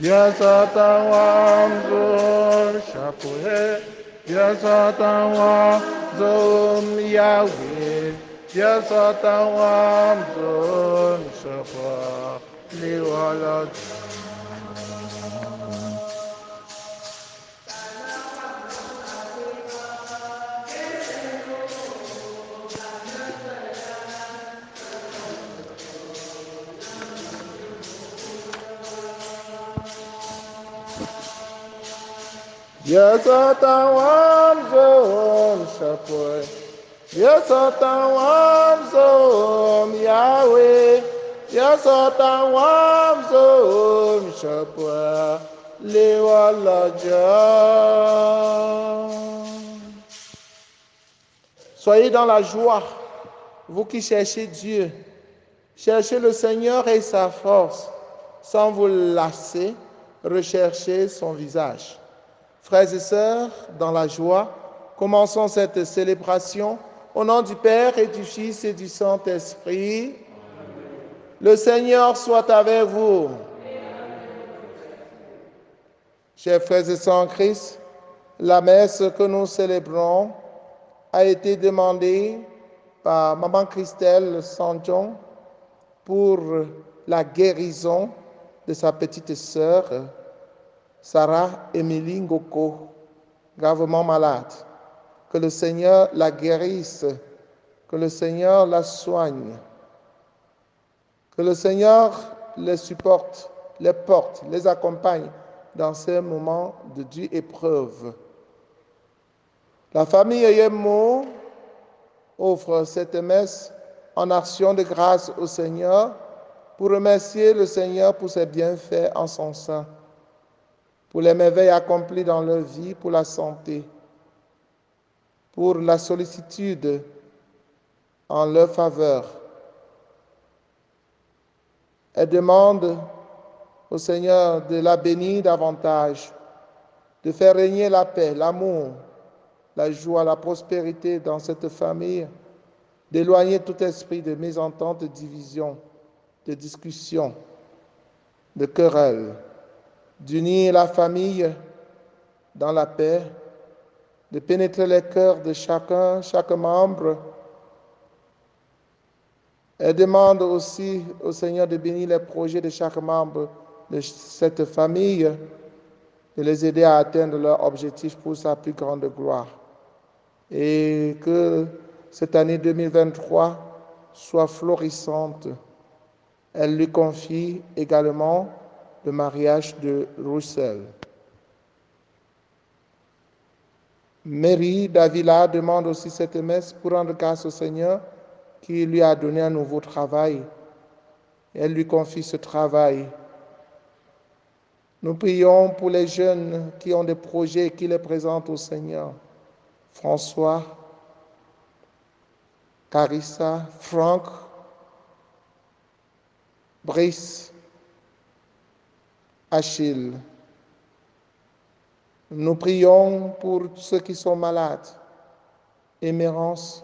Yasatawamzo Shapure, Yasatawamzo Yahweh, Yasatawamzo Shapure, Liwala. Yasatawamzo Shapure, Yasatawamzo Yahweh, Yasatawamzo Shapure, Liwala. Soyez dans la joie, vous qui cherchez Dieu. Cherchez le Seigneur et sa force, sans vous lasser, recherchez son visage. Frères et sœurs, dans la joie, commençons cette célébration au nom du Père et du Fils et du Saint-Esprit. Le Seigneur soit avec vous. Chers frères et sœurs en Christ, la messe que nous célébrons a été demandée par Maman Christelle Sanjon pour la guérison de sa petite sœur, Sarah Émilie Ngoko, gravement malade. Que le Seigneur la guérisse, que le Seigneur la soigne, que le Seigneur les supporte, les porte, les accompagne dans ces moments de dure épreuve. La famille Yemo offre cette messe en action de grâce au Seigneur pour remercier le Seigneur pour ses bienfaits en son sein, pour les merveilles accomplies dans leur vie, pour la santé, pour la sollicitude en leur faveur. Elle demande au Seigneur de la bénir davantage, de faire régner la paix, l'amour, la joie, la prospérité dans cette famille, d'éloigner tout esprit de mésentente, de division, de discussion, de querelle, d'unir la famille dans la paix, de pénétrer les cœurs de chacun, chaque membre. Elle demande aussi au Seigneur de bénir les projets de chaque membre de cette famille, de les aider à atteindre leurs objectifs pour sa plus grande gloire. Et que cette année 2023 soit florissante. Elle lui confie également le mariage de Roussel. Mary Davila demande aussi cette messe pour rendre grâce au Seigneur qui lui a donné un nouveau travail. Elle lui confie ce travail. Nous prions pour les jeunes qui ont des projets et qui les présentent au Seigneur. François, Carissa, Franck, Brice, Achille. Nous prions pour ceux qui sont malades. Émérance,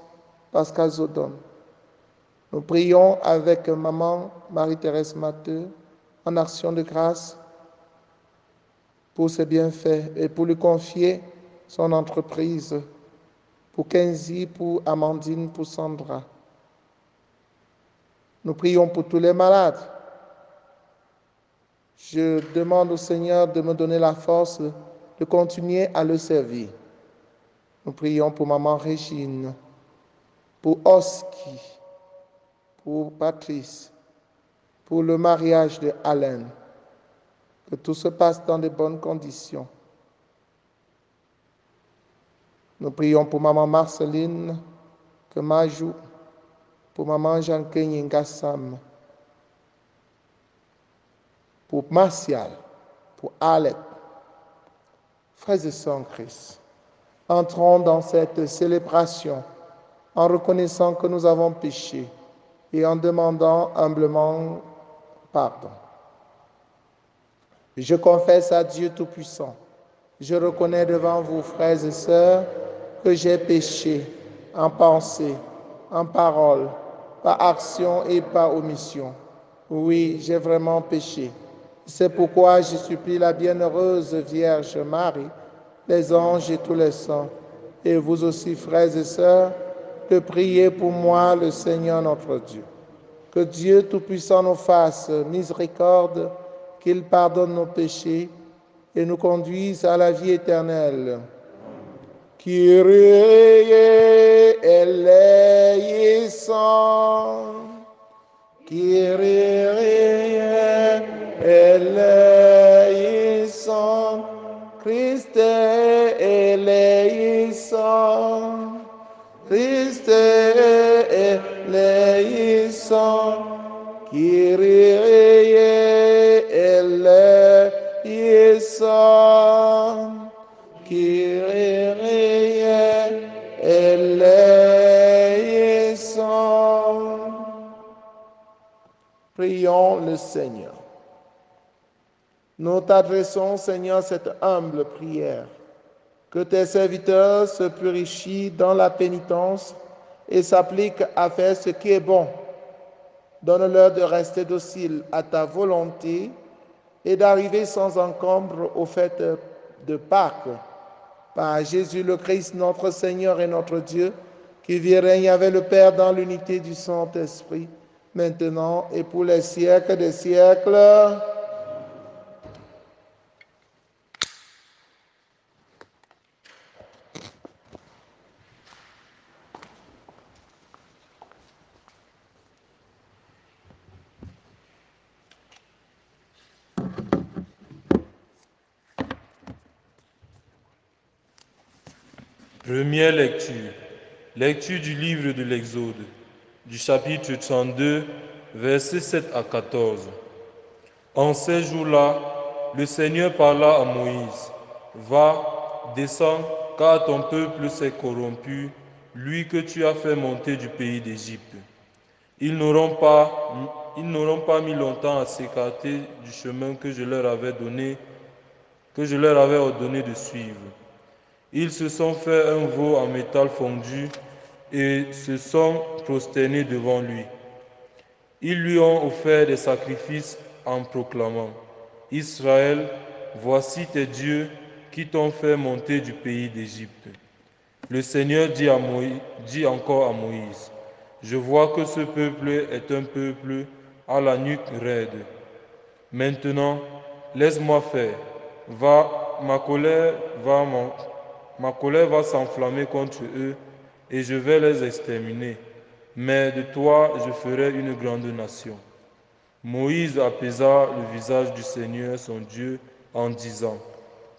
Pascal Zodon. Nous prions avec maman Marie-Thérèse Matteux en action de grâce pour ses bienfaits et pour lui confier son entreprise, pour Kenzie, pour Amandine, pour Sandra. Nous prions pour tous les malades. Je demande au Seigneur de me donner la force de continuer à le servir. Nous prions pour maman Régine, pour Oski, pour Patrice, pour le mariage de Alain. Que tout se passe dans de bonnes conditions. Nous prions pour maman Marceline, que Majou, pour maman Jean-Kenny Ngassam, pour Martial, pour Alec. Frères et sœurs en Christ, entrons dans cette célébration en reconnaissant que nous avons péché et en demandant humblement pardon. Je confesse à Dieu Tout-Puissant, je reconnais devant vous, frères et sœurs, que j'ai péché en pensée, en parole, par action et par omission. Oui, j'ai vraiment péché C'est pourquoi je supplie la bienheureuse Vierge Marie, les anges et tous les saints, et vous aussi, frères et sœurs, de prier pour moi, le Seigneur notre Dieu. Que Dieu Tout-Puissant nous fasse miséricorde, qu'il pardonne nos péchés et nous conduise à la vie éternelle. Kyrie eleison. Kyrie eleison. Christe eleison. Christe eleison. Kyrie eleison. Kyrie eleison. Prions le Seigneur. Nous t'adressons, Seigneur, cette humble prière. Que tes serviteurs se purifient dans la pénitence et s'appliquent à faire ce qui est bon. Donne-leur de rester dociles à ta volonté et d'arriver sans encombre aux fêtes de Pâques. Par Jésus le Christ, notre Seigneur et notre Dieu, qui vit et règne avec le Père dans l'unité du Saint-Esprit, maintenant et pour les siècles des siècles. Première lecture. Lecture du livre de l'Exode, du chapitre 32, versets 7 à 14. En ces jours-là, le Seigneur parla à Moïse. Va, descends, car ton peuple s'est corrompu, lui que tu as fait monter du pays d'Égypte. Ils n'auront pas mis longtemps à s'écarter du chemin que je leur avais ordonné de suivre. Ils se sont fait un veau en métal fondu et se sont prosternés devant lui. Ils lui ont offert des sacrifices en proclamant: Israël, voici tes dieux qui t'ont fait monter du pays d'Égypte. Le Seigneur dit encore à Moïse: Je vois que ce peuple est un peuple à la nuque raide. Maintenant, laisse-moi faire. Ma colère va s'enflammer contre eux et je vais les exterminer. Mais de toi, je ferai une grande nation. Moïse apaisa le visage du Seigneur son Dieu en disant: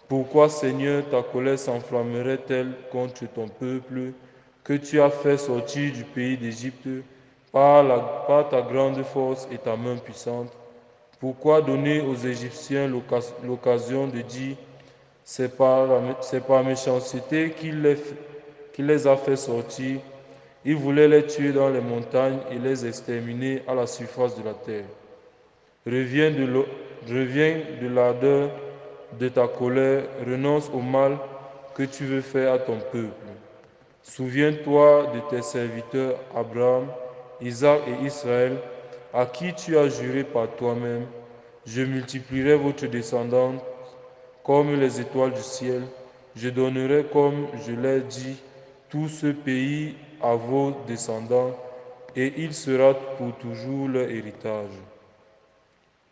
Pourquoi, Seigneur, ta colère s'enflammerait-elle contre ton peuple que tu as fait sortir du pays d'Égypte par ta grande force et ta main puissante? Pourquoi donner aux Égyptiens l'occasion de dire: C'est par méchanceté qu'il les a fait sortir? Il voulait les tuer dans les montagnes et les exterminer à la surface de la terre. Reviens de l'ardeur de ta colère, renonce au mal que tu veux faire à ton peuple. Souviens-toi de tes serviteurs Abraham, Isaac et Israël, à qui tu as juré par toi-même: Je multiplierai votre descendance comme les étoiles du ciel. Je donnerai, comme je l'ai dit, tout ce pays à vos descendants, et il sera pour toujours leur héritage.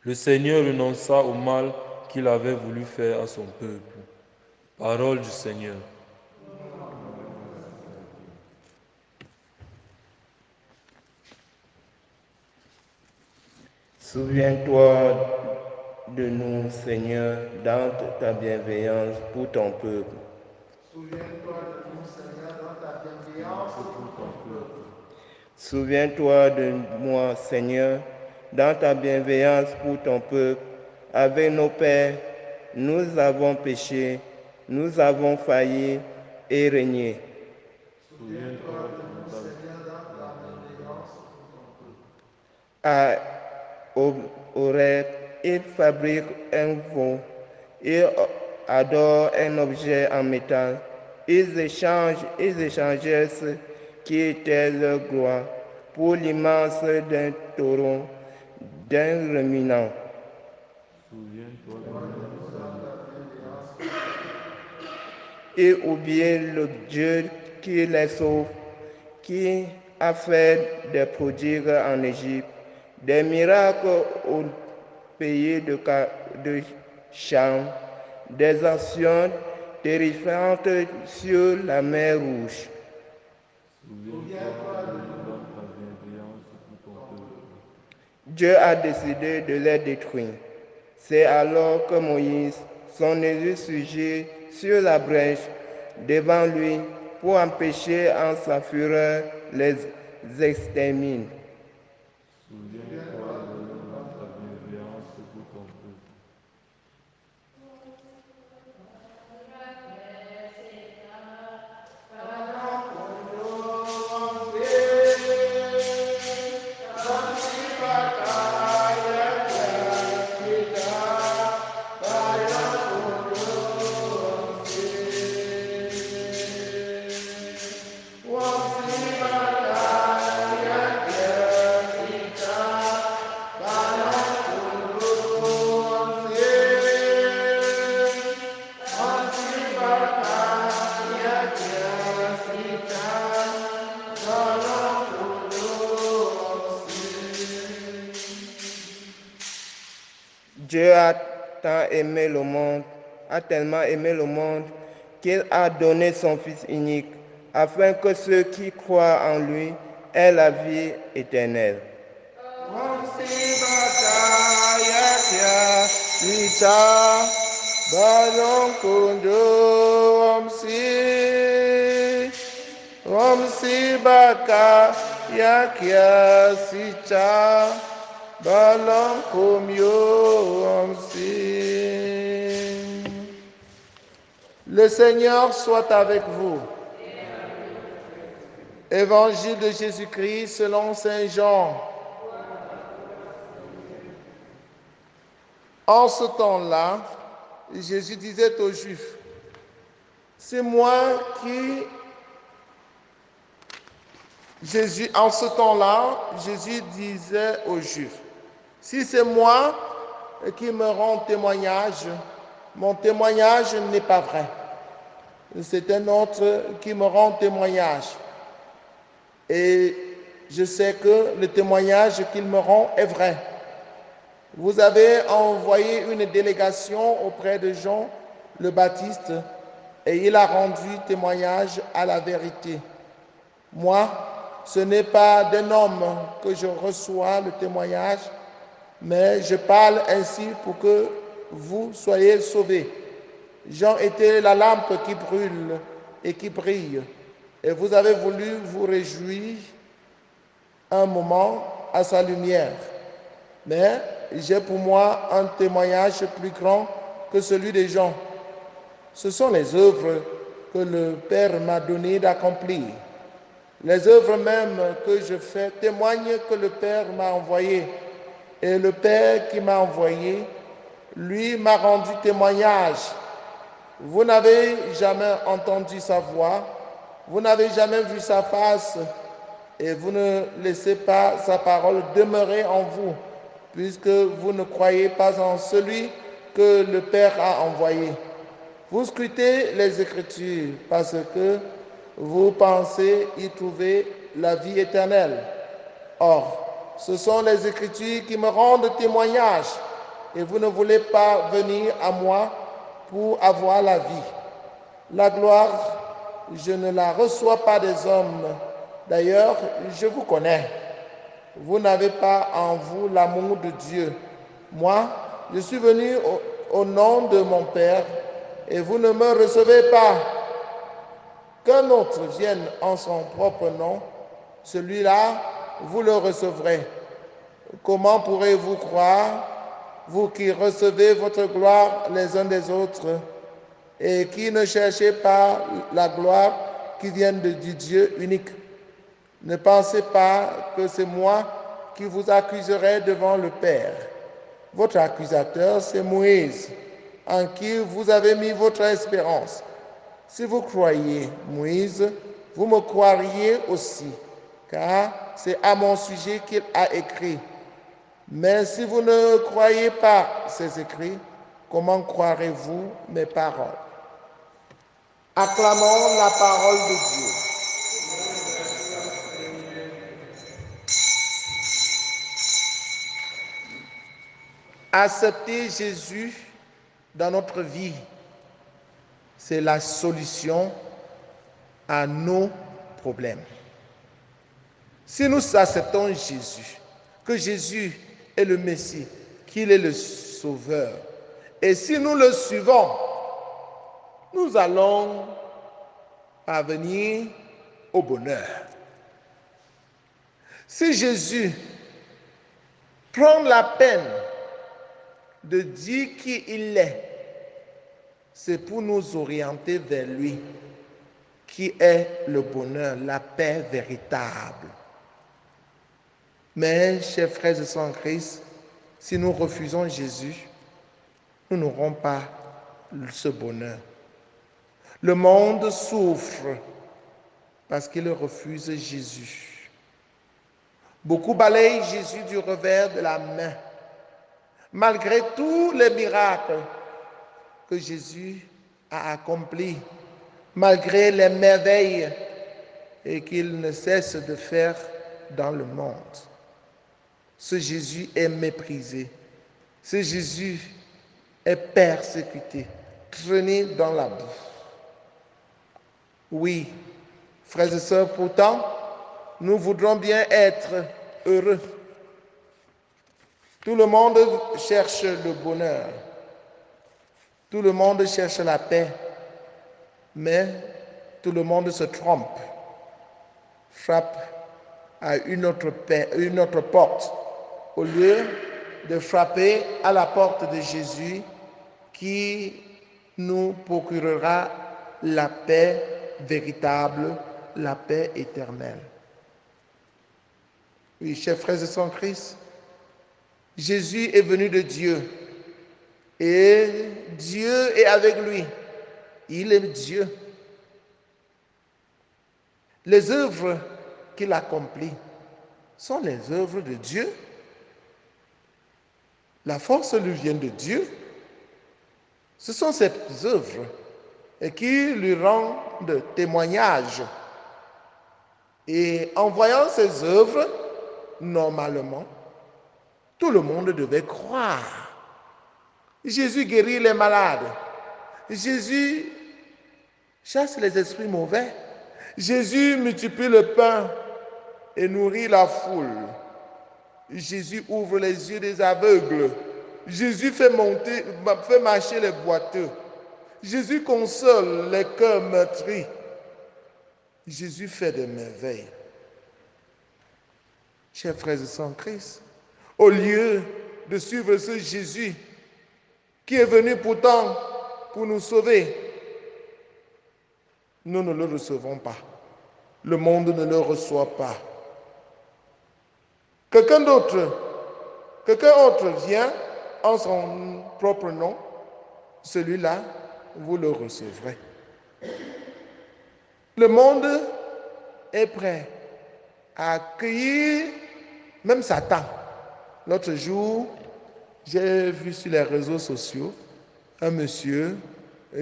Le Seigneur renonça au mal qu'il avait voulu faire à son peuple. Parole du Seigneur. Souviens-toi de nous, Seigneur, dans ta bienveillance pour ton peuple. Souviens-toi de nous, Seigneur, dans ta bienveillance pour ton peuple. Souviens-toi de moi, Seigneur, dans ta bienveillance pour ton peuple. Avec nos pères, nous avons péché, nous avons failli et régné. Souviens-toi de nous, Seigneur, dans ta bienveillance pour ton peuple. À Horeb, ils fabriquent un veau, ils adorent un objet en métal. Ils échangèrent ce qui était leur gloire pour l'immense d'un taureau, d'un ruminant. Souviens-toi de nous, Seigneur. Et oubliez le Dieu qui les sauve, qui a fait des prodiges en Égypte, des miracles au pays de Cham, des actions terrifiantes sur la mer Rouge. Souviens-toi de nous dans ta bienveillance pour ton peuple. Dieu a décidé de les détruire. C'est alors que Moïse, son élu, surgit sur la brèche devant lui pour empêcher en sa fureur les extermine. Souviens-toi de nous dans ta bienveillance pour ton peuple. Dieu a tant aimé le monde, a tellement aimé le monde, qu'il a donné son Fils unique, afin que ceux qui croient en lui aient la vie éternelle. Le Seigneur soit avec vous. Évangile de Jésus-Christ selon Saint Jean. En ce temps-là, Jésus disait aux Juifs, c'est moi qui... En ce temps-là, Jésus disait aux Juifs, si c'est moi qui me rends témoignage, mon témoignage n'est pas vrai. C'est un autre qui me rend témoignage. Et je sais que le témoignage qu'il me rend est vrai. Vous avez envoyé une délégation auprès de Jean le Baptiste et il a rendu témoignage à la vérité. Moi, ce n'est pas d'un homme que je reçois le témoignage, mais je parle ainsi pour que vous soyez sauvés. Jean était la lampe qui brûle et qui brille, et vous avez voulu vous réjouir un moment à sa lumière. Mais j'ai pour moi un témoignage plus grand que celui des gens. Ce sont les œuvres que le Père m'a donné d'accomplir. Les œuvres même que je fais témoignent que le Père m'a envoyé. Et le Père qui m'a envoyé, lui m'a rendu témoignage. Vous n'avez jamais entendu sa voix, vous n'avez jamais vu sa face, et vous ne laissez pas sa parole demeurer en vous, puisque vous ne croyez pas en celui que le Père a envoyé. Vous scrutez les Écritures parce que vous pensez y trouver la vie éternelle. Or, ce sont les Écritures qui me rendent témoignage, et vous ne voulez pas venir à moi pour avoir la vie. La gloire, je ne la reçois pas des hommes. D'ailleurs, je vous connais. Vous n'avez pas en vous l'amour de Dieu. Moi, je suis venu au nom de mon Père et vous ne me recevez pas. Qu'un autre vienne en son propre nom, celui-là, vous le recevrez. Comment pourrez-vous croire, vous qui recevez votre gloire les uns des autres et qui ne cherchez pas la gloire qui vient du Dieu unique? Ne pensez pas que c'est moi qui vous accuserai devant le Père. Votre accusateur, c'est Moïse, en qui vous avez mis votre espérance. Si vous croyez Moïse, vous me croiriez aussi, car c'est à mon sujet qu'il a écrit. Mais si vous ne croyez pas ces écrits, comment croirez-vous mes paroles? Acclamons la parole de Dieu. Accepter Jésus dans notre vie, c'est la solution à nos problèmes. Si nous acceptons Jésus, que Jésus est le Messie, qu'il est le Sauveur, et si nous le suivons, nous allons parvenir au bonheur. Si Jésus prend la peine de dire qui il est, c'est pour nous orienter vers lui, qui est le bonheur, la paix véritable. Mais, chers frères et sœurs en Christ, si nous refusons Jésus, nous n'aurons pas ce bonheur. Le monde souffre parce qu'il refuse Jésus. Beaucoup balayent Jésus du revers de la main, malgré tous les miracles que Jésus a accomplis, malgré les merveilles et qu'il ne cesse de faire dans le monde. Ce Jésus est méprisé. Ce Jésus est persécuté, traîné dans la boue. Oui, frères et sœurs, pourtant, nous voudrons bien être heureux. Tout le monde cherche le bonheur. Tout le monde cherche la paix. Mais tout le monde se trompe, frappe à une autre porte, au lieu de frapper à la porte de Jésus qui nous procurera la paix véritable, la paix éternelle. Oui, chers frères et sœurs en Christ, Jésus est venu de Dieu et Dieu est avec lui. Il est Dieu. Les œuvres qu'il accomplit sont les œuvres de Dieu. La force lui vient de Dieu. Ce sont ces œuvres qui lui rendent témoignage. Et en voyant ces œuvres, normalement, tout le monde devait croire. Jésus guérit les malades. Jésus chasse les esprits mauvais. Jésus multiplie le pain et nourrit la foule. Jésus ouvre les yeux des aveugles. Jésus fait marcher les boiteux. Jésus console les cœurs meurtris. Jésus fait des merveilles. Chers frères et sœurs en Christ, au lieu de suivre ce Jésus qui est venu pourtant pour nous sauver, nous ne le recevons pas. Le monde ne le reçoit pas. Quelqu'un autre vient en son propre nom, celui-là, vous le recevrez. Le monde est prêt à accueillir même Satan. L'autre jour, j'ai vu sur les réseaux sociaux un monsieur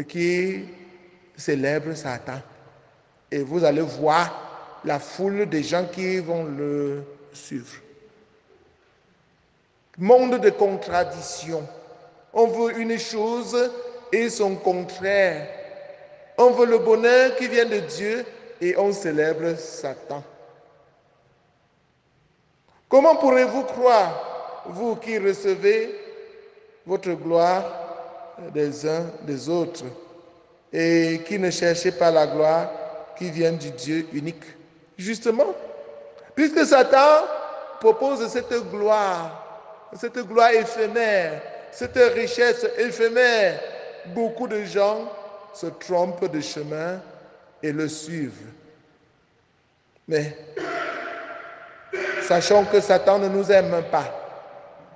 qui célèbre Satan. Et vous allez voir la foule des gens qui vont le suivre. Monde de contradictions. On veut une chose et son contraire. On veut le bonheur qui vient de Dieu et on célèbre Satan. Comment pourrez-vous croire, vous qui recevez votre gloire des uns des autres et qui ne cherchez pas la gloire qui vient du Dieu unique? Justement, puisque Satan propose cette gloire éphémère, cette richesse éphémère, beaucoup de gens se trompent de chemin et le suivent. Mais sachons que Satan ne nous aime pas.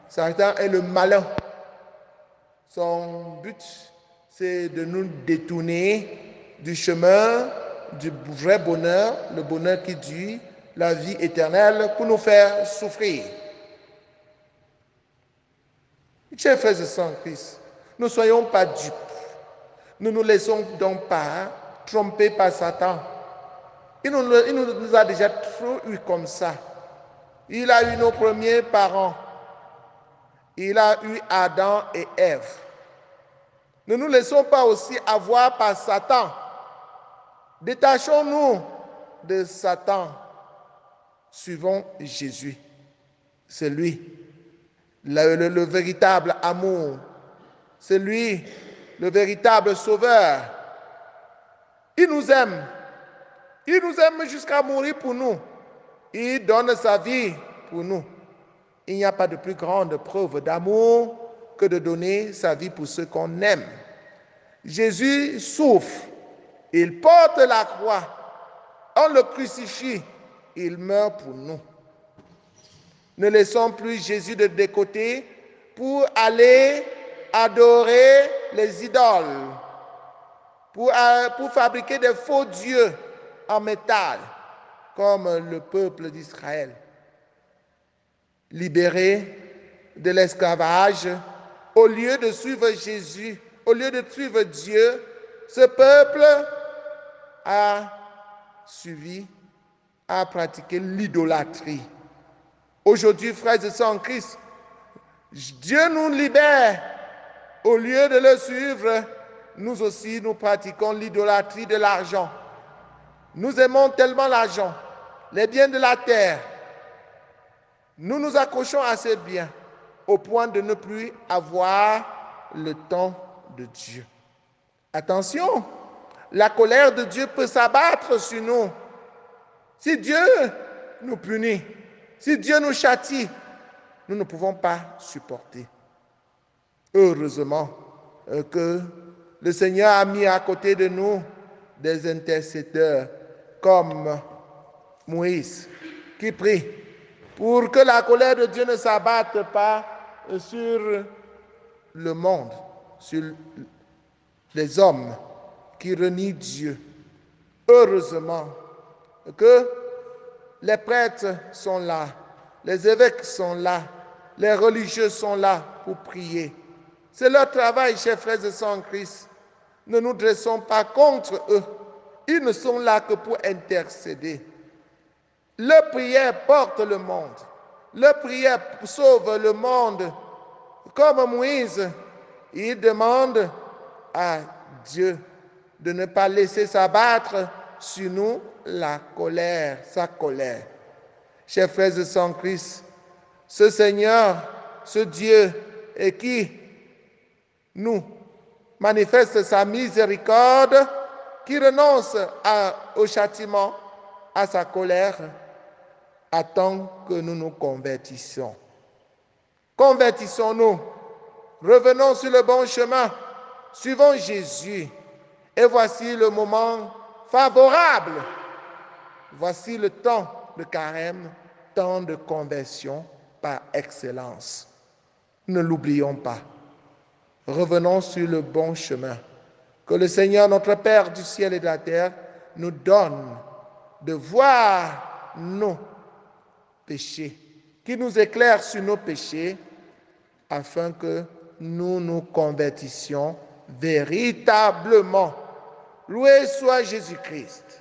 Satan est le malin. Son but, c'est de nous détourner du chemin du vrai bonheur, le bonheur qui dure, la vie éternelle, pour nous faire souffrir. Chers frères et sœurs en Christ, ne soyons pas dupes. Ne nous laissons donc pas tromper par Satan. Il nous a déjà trop eu comme ça. Il a eu nos premiers parents. Il a eu Adam et Ève. Ne nous laissons pas aussi avoir par Satan. Détachons-nous de Satan. Suivons Jésus. C'est lui, le véritable amour. C'est lui, le véritable sauveur. Il nous aime. Il nous aime jusqu'à mourir pour nous. Il donne sa vie pour nous. Il n'y a pas de plus grande preuve d'amour que de donner sa vie pour ceux qu'on aime. Jésus souffre. Il porte la croix. On le crucifie. Il meurt pour nous. Ne laissons plus Jésus de côté pour aller adorer les idoles, pour fabriquer des faux dieux en métal, comme le peuple d'Israël. Libéré de l'esclavage, au lieu de suivre Jésus, au lieu de suivre Dieu, ce peuple a pratiqué l'idolâtrie. Aujourd'hui, frères et sœurs en Christ, Dieu nous libère. Au lieu de le suivre, nous aussi, nous pratiquons l'idolâtrie de l'argent. Nous aimons tellement l'argent, les biens de la terre. Nous nous accrochons à ces biens au point de ne plus avoir le temps de Dieu. Attention, la colère de Dieu peut s'abattre sur nous. Si Dieu nous punit, si Dieu nous châtie, nous ne pouvons pas supporter. Heureusement que le Seigneur a mis à côté de nous des intercesseurs comme Moïse, qui prie pour que la colère de Dieu ne s'abatte pas sur le monde, sur les hommes qui renient Dieu. Heureusement que les prêtres sont là, les évêques sont là, les religieux sont là pour prier. C'est leur travail, chers frères et sœurs en Christ. Ne nous dressons pas contre eux. Ils ne sont là que pour intercéder. Leur prière porte le monde. Leur prière sauve le monde. Comme Moïse, il demande à Dieu de ne pas laisser s'abattre sur nous la colère, sa colère. Chers frères et sœurs en Christ, ce Seigneur, ce Dieu, et qui nous manifeste sa miséricorde, qui renonce au châtiment, à sa colère, attend que nous nous convertissions. Convertissons-nous, revenons sur le bon chemin, suivons Jésus, et voici le moment favorable. Voici le temps de carême, temps de conversion par excellence. Ne l'oublions pas. Revenons sur le bon chemin. Que le Seigneur, notre Père du ciel et de la terre, nous donne de voir nos péchés, qu'il nous éclaire sur nos péchés, afin que nous nous convertissions véritablement. Loué soit Jésus-Christ.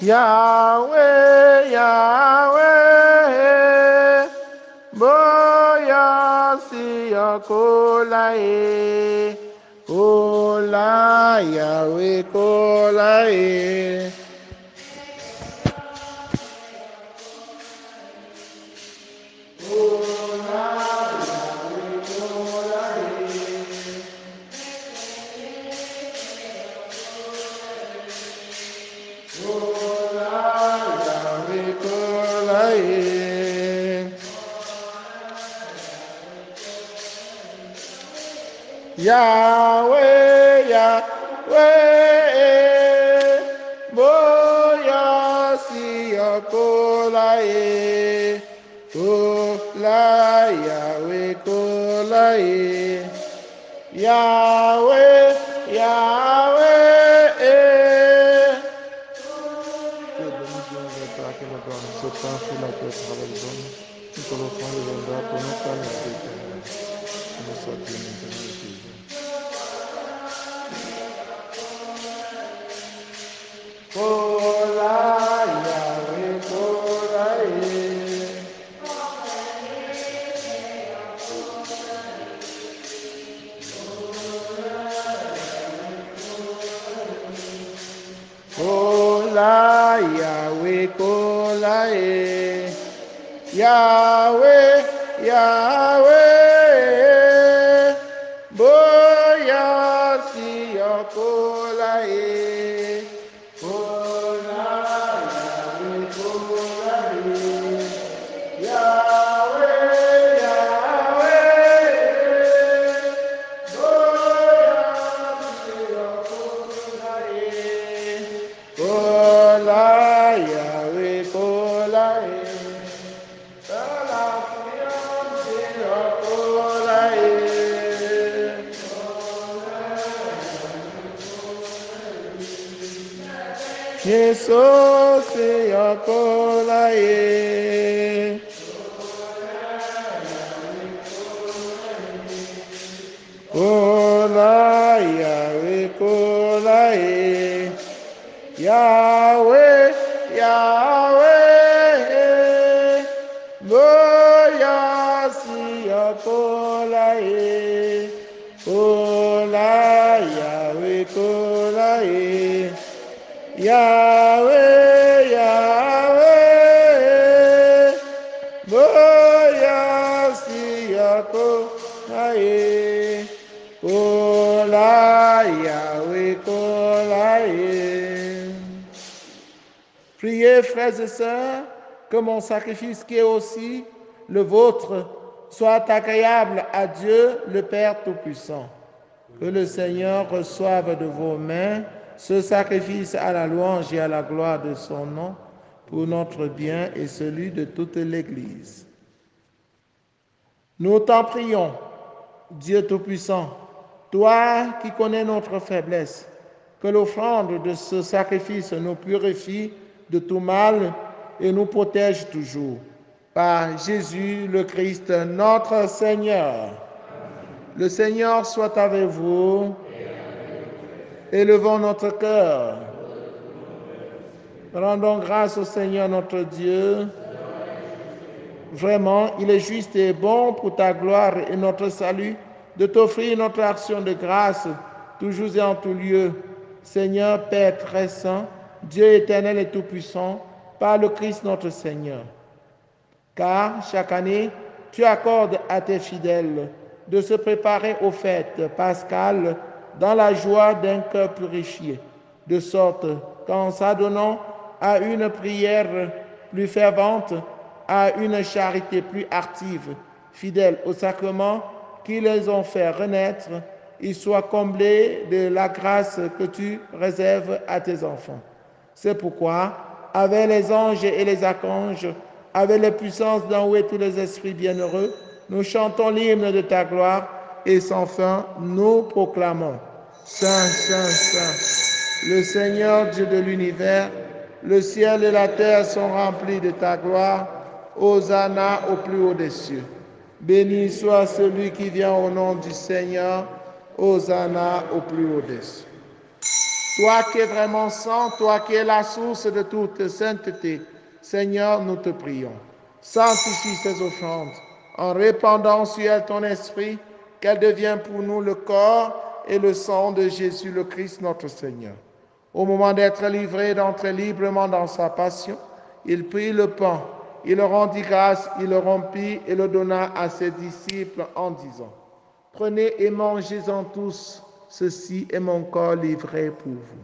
Yahweh, Yahweh, Boya siya kolae, kola Yahweh kolae. Yahweh, Yahweh, Boya siya kolae, kola Yahweh kolae, Yahweh, Yahweh. Que bénédiction de toi qui nous donne ce pain sur la terre travail bonne. Nous te l'offrons de vendeur pour nos calamités éternelles. Que nous soit Dieu maintenant et toujours. Kola Yahweh kolae. Kola Yahweh kolae, Yahweh, Yahweh, boya siya kolae, Kola Yahweh kolae, Yahweh, Yahweh, boya siya kolae. Kola Yahweh kolae, Kola Yahweh kolae, Jesus kolae, Kola Yahweh kolae. Yahweh, Yahweh, boya siya kolae, kola Yahweh kolae, Yahweh, Yahweh, boya siya kolae, kola Yahweh kolae. Priez, frères et sœurs, que mon sacrifice qui est aussi le vôtre soit agréable à Dieu, le Père Tout-Puissant. Que le Seigneur reçoive de vos mains ce sacrifice à la louange et à la gloire de son nom, pour notre bien et celui de toute l'Église. Nous t'en prions, Dieu Tout-Puissant, toi qui connais notre faiblesse, que l'offrande de ce sacrifice nous purifie de tout mal et nous protège toujours. Par Jésus le Christ, notre Seigneur. Le Seigneur soit avec vous. Élevons notre cœur. Rendons grâce au Seigneur notre Dieu. Vraiment, il est juste et bon pour ta gloire et notre salut de t'offrir notre action de grâce, toujours et en tout lieu. Seigneur, Père très saint, Dieu éternel et tout-puissant, par le Christ notre Seigneur. Car chaque année, tu accordes à tes fidèles de se préparer aux fêtes pascales dans la joie d'un cœur purifié, de sorte qu'en s'adonnant à une prière plus fervente, à une charité plus active, fidèle aux sacrements qui les ont fait renaître, ils soient comblés de la grâce que tu réserves à tes enfants. C'est pourquoi, avec les anges et les archanges, avec les puissances d'en haut et tous les esprits bienheureux, nous chantons l'hymne de ta gloire et sans fin nous proclamons: Saint, Saint, Saint, le Seigneur Dieu de l'univers, le ciel et la terre sont remplis de ta gloire. Hosanna au plus haut des cieux. Béni soit celui qui vient au nom du Seigneur. Hosanna au plus haut des cieux. Toi qui es vraiment saint, toi qui es la source de toute sainteté, Seigneur, nous te prions. Sanctifie ces offrandes en répandant sur elles ton esprit, qu'elles deviennent pour nous le corps et le sang de Jésus le Christ notre Seigneur. Au moment d'être livré, d'entrer librement dans sa passion, il prit le pain, il le rendit grâce, il le rompit et le donna à ses disciples en disant: Prenez et mangez-en tous, ceci est mon corps livré pour vous.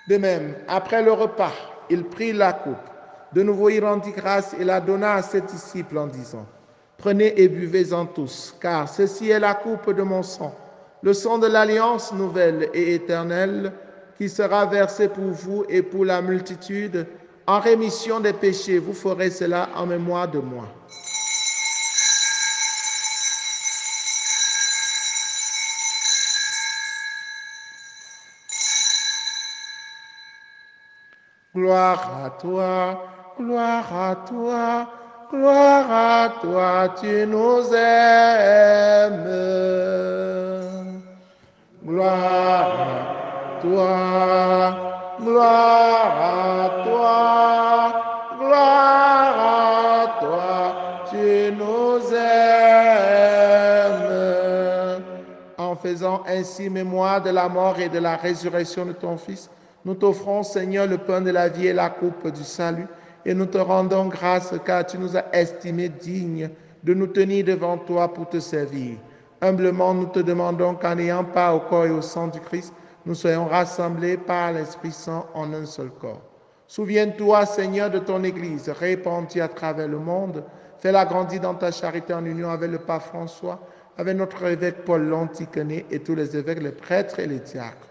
De même, après le repas, il prit la coupe. De nouveau, il rendit grâce et la donna à ses disciples en disant: Prenez et buvez-en tous, car ceci est la coupe de mon sang, le sang de l'alliance nouvelle et éternelle, qui sera versé pour vous et pour la multitude en rémission des péchés. Vous ferez cela en mémoire de moi. Gloire à toi, gloire à toi, gloire à toi, tu nous aimes. Gloire à toi, gloire à toi, gloire à toi, tu nous aimes. En faisant ainsi mémoire de la mort et de la résurrection de ton Fils, nous t'offrons, Seigneur, le pain de la vie et la coupe du salut, et nous te rendons grâce car tu nous as estimés dignes de nous tenir devant toi pour te servir. Humblement, nous te demandons qu'en ayant part au corps et au sang du Christ, nous soyons rassemblés par l'Esprit Saint en un seul corps. Souviens-toi, Seigneur, de ton Église, répandue à travers le monde. Fais-la grandir dans ta charité en union avec le pape François, avec notre évêque Paul Lantiquené et tous les évêques, les prêtres et les diacres.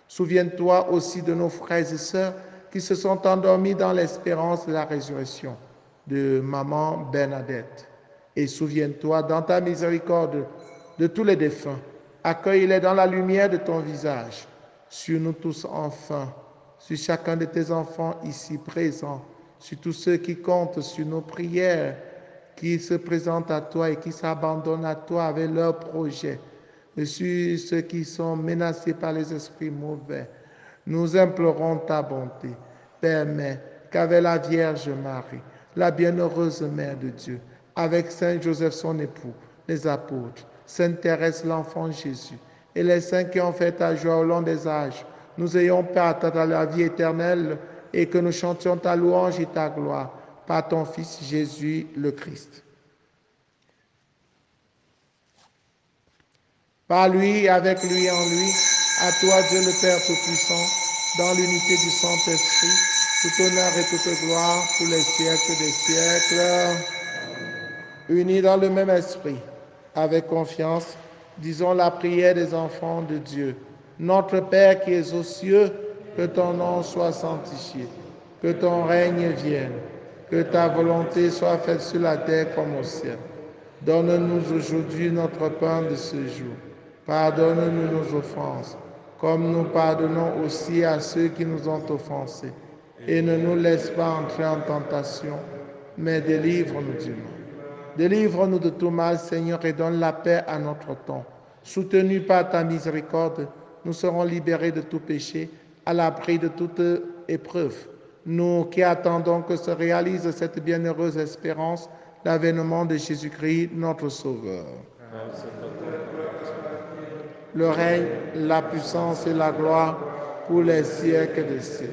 Souviens-toi aussi de nos frères et sœurs qui se sont endormis dans l'espérance de la résurrection, de maman Bernadette. Et souviens-toi dans ta miséricorde de tous les défunts. Accueille-les dans la lumière de ton visage. Sur nous tous enfin, sur chacun de tes enfants ici présents, sur tous ceux qui comptent sur nos prières, qui se présentent à toi et qui s'abandonnent à toi avec leurs projets, et sur ceux qui sont menacés par les esprits mauvais. Nous implorons ta bonté. Permets qu'avec la Vierge Marie, la bienheureuse Mère de Dieu, avec Saint Joseph son époux, les apôtres, Sainte Thérèse l'enfant Jésus, et les saints qui ont fait ta joie au long des âges, nous ayons part à la vie éternelle et que nous chantions ta louange et ta gloire par ton Fils Jésus le Christ. Par lui, avec lui, en lui, à toi Dieu le Père Tout-Puissant, dans l'unité du Saint-Esprit, tout honneur et toute gloire pour les siècles des siècles. Unis dans le même esprit, avec confiance, disons la prière des enfants de Dieu. Notre Père qui es aux cieux, que ton nom soit sanctifié, que ton règne vienne, que ta volonté soit faite sur la terre comme au ciel. Donne-nous aujourd'hui notre pain de ce jour. Pardonne-nous nos offenses, comme nous pardonnons aussi à ceux qui nous ont offensés. Et ne nous laisse pas entrer en tentation, mais délivre-nous du mal. Délivre-nous de tout mal, Seigneur, et donne la paix à notre temps. Soutenus par ta miséricorde, nous serons libérés de tout péché, à l'abri de toute épreuve. Nous qui attendons que se réalise cette bienheureuse espérance, l'avènement de Jésus-Christ, notre Sauveur. Le règne, la puissance et la gloire pour les siècles des siècles.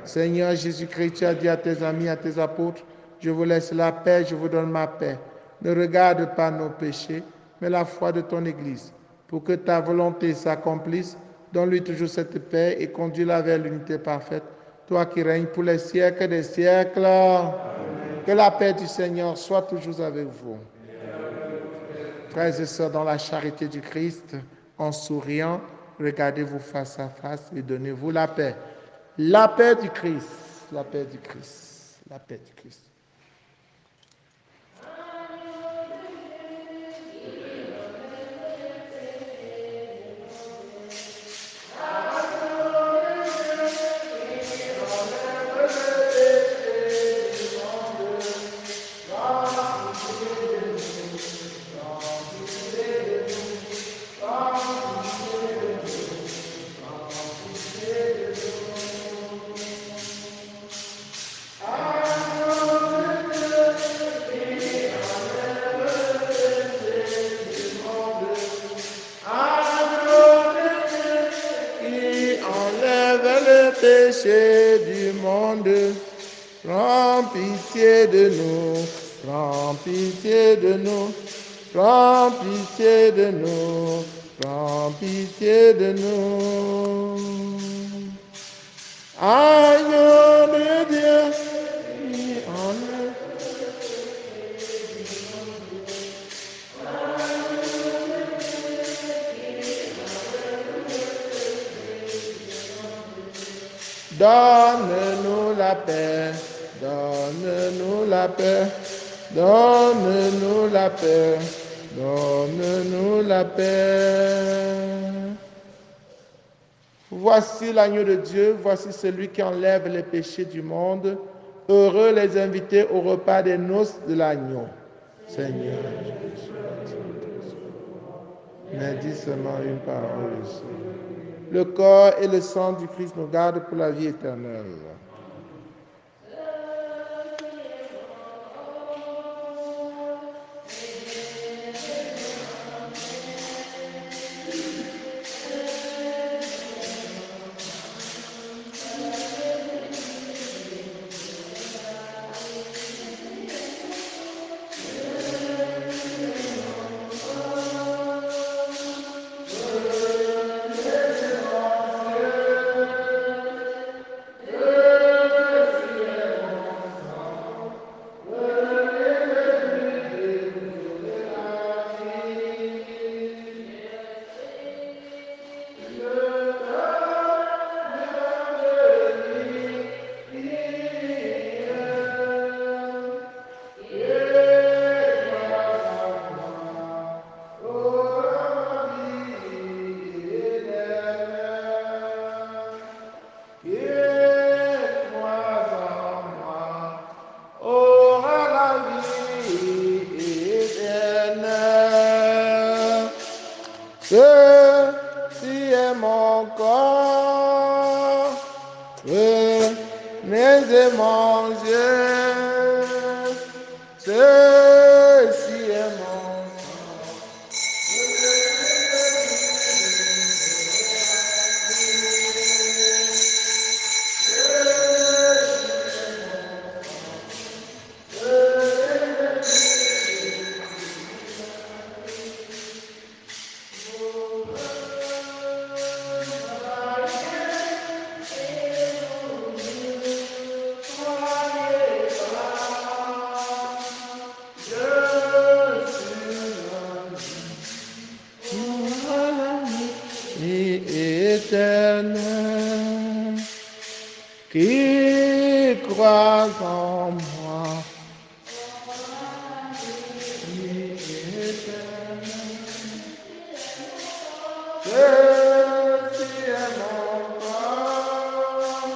Seigneur Jésus-Christ, tu as dit à tes amis, à tes apôtres, je vous laisse la paix, je vous donne ma paix. Ne regarde pas nos péchés, mais la foi de ton Église. Pour que ta volonté s'accomplisse, donne-lui toujours cette paix et conduis-la vers l'unité parfaite, toi qui règnes pour les siècles des siècles. Amen. Que la paix du Seigneur soit toujours avec vous. Frères et sœurs, dans la charité du Christ, en souriant, regardez-vous face à face et donnez-vous la paix. La paix du Christ, la paix du Christ, la paix du Christ. Péché du monde, prends pitié de nous, prends pitié de nous, prends pitié de nous, prends pitié de nous. Agneau de Dieu, qui enlève Donne-nous la paix, donne-nous la paix, donne-nous la paix, donne-nous la paix. Voici l'agneau de Dieu, voici celui qui enlève les péchés du monde. Heureux les invités au repas des noces de l'agneau. Seigneur, n'ai dit seulement une parole. Le corps et le sang du Christ nous gardent pour la vie éternelle. Ceci est mon corps, venez et mangez. Ceci est mon éternel qui croit en moi. Ceci est mon corps.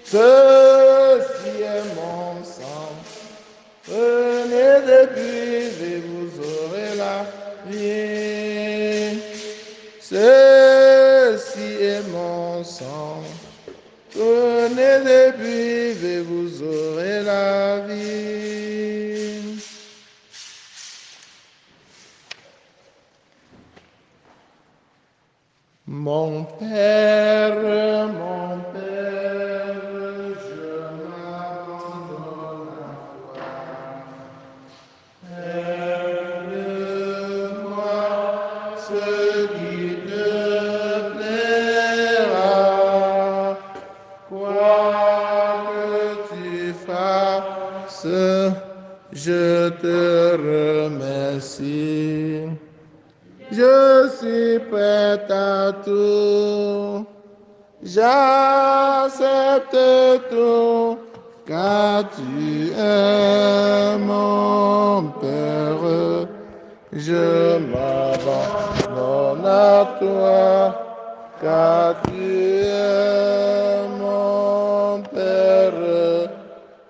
Ceci est mon sang. Venez et buvez, vous aurez la vie. Ceci est mon sang. Venez et buvez, vous aurez la vie. Mon Père, je m'abandonne à toi. Aide-moi, ce qui te plaira. Quoi que tu fasses, je te remercie. Je suis prêt à tout. J'accepte tout, car tu es mon Père. Je m'abandonne à toi, car tu es mon Père.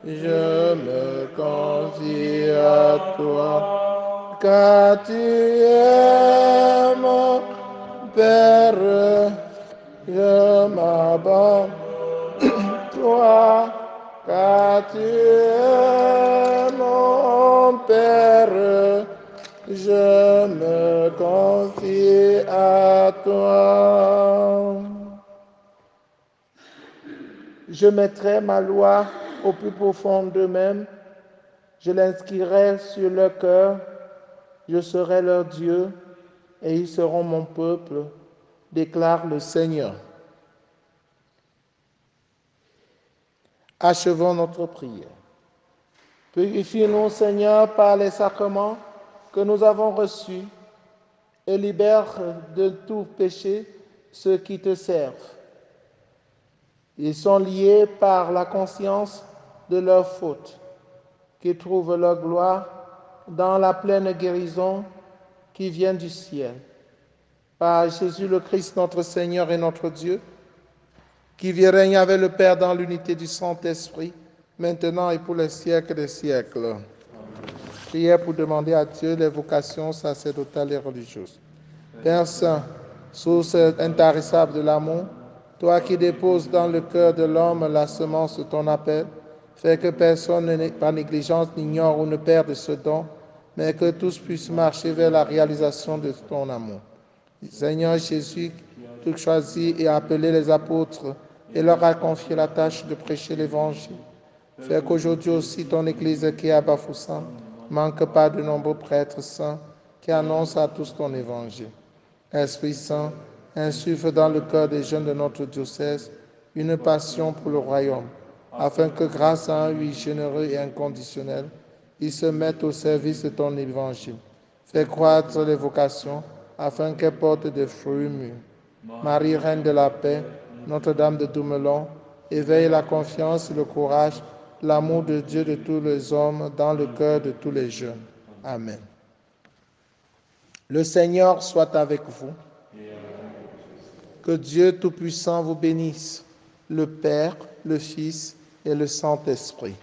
Je me confie à toi, car tu es mon Père. Je m'abandonne à toi, car tu es mon Père. Je me confie à toi. Je mettrai ma loi au plus profond d'eux-mêmes. Je l'inscrirai sur leur cœur. Je serai leur Dieu et ils seront mon peuple, déclare le Seigneur. Achevons notre prière. Purifie-nous, Seigneur, par les sacrements que nous avons reçus et libère de tout péché ceux qui te servent. Ils sont liés par la conscience de leur faute, qui trouvent leur gloire dans la pleine guérison qui vient du ciel. Par Jésus le Christ, notre Seigneur et notre Dieu, qui vit règne avec le Père dans l'unité du Saint-Esprit, maintenant et pour les siècles des siècles. Prière pour demander à Dieu les vocations sacerdotales et religieuses. Père Saint, source intarissable de l'amour, toi qui déposes dans le cœur de l'homme la semence de ton appel, fais que personne par négligence n'ignore ou ne perde ce don, mais que tous puissent marcher vers la réalisation de ton amour. Seigneur Jésus, tu as choisi et appelé les apôtres et leur a confié la tâche de prêcher l'Évangile. Fais qu'aujourd'hui aussi ton Église qui est à Bafoussam manque pas de nombreux prêtres saints qui annoncent à tous ton Évangile. Esprit Saint, insuffle dans le cœur des jeunes de notre diocèse une passion pour le royaume, afin que grâce à un oui généreux et inconditionnel, ils se mettent au service de ton Évangile. Fais croître les vocations, afin qu'elles portent des fruits mûrs. Marie, Reine de la paix, Notre-Dame de Doumelon, éveille la confiance, le courage, l'amour de Dieu de tous les hommes dans le cœur de tous les jeunes. Amen. Le Seigneur soit avec vous. Que Dieu Tout-Puissant vous bénisse, le Père, le Fils et le Saint-Esprit.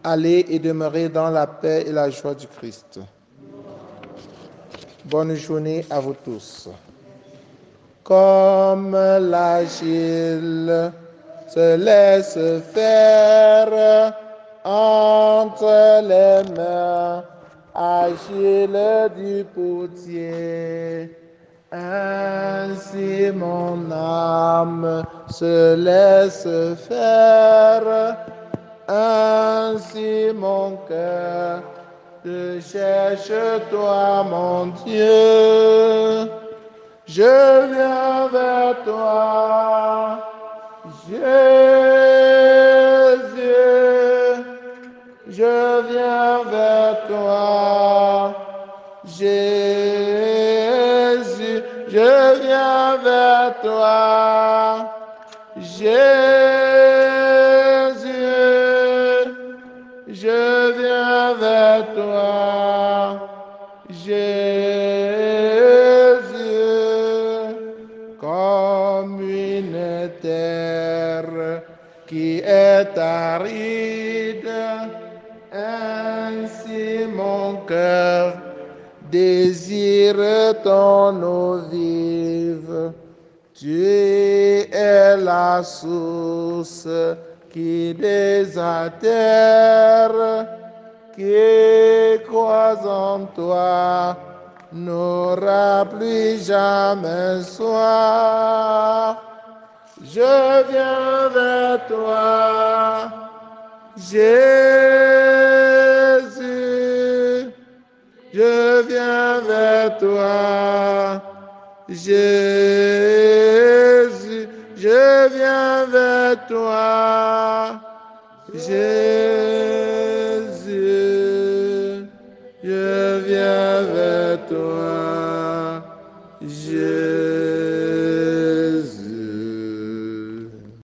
Allez et demeurez dans la paix et la joie du Christ. Bonne journée à vous tous. Comme l'agile se laisse faire entre les mains agiles du potier, ainsi mon âme se laisse faire, ainsi mon cœur te cherche, toi mon Dieu. Je viens vers toi, Jésus, je viens vers toi, Jésus, je viens vers toi, Jésus, je viens vers toi, Jésus, comme une terre qui est aride, ainsi mon cœur désire ton eau vive. Tu es la source qui désatère, qui croit en toi, n'aura plus jamais soif. Je viens vers toi, Jésus, je viens vers toi, Jésus, je viens vers toi, Jésus.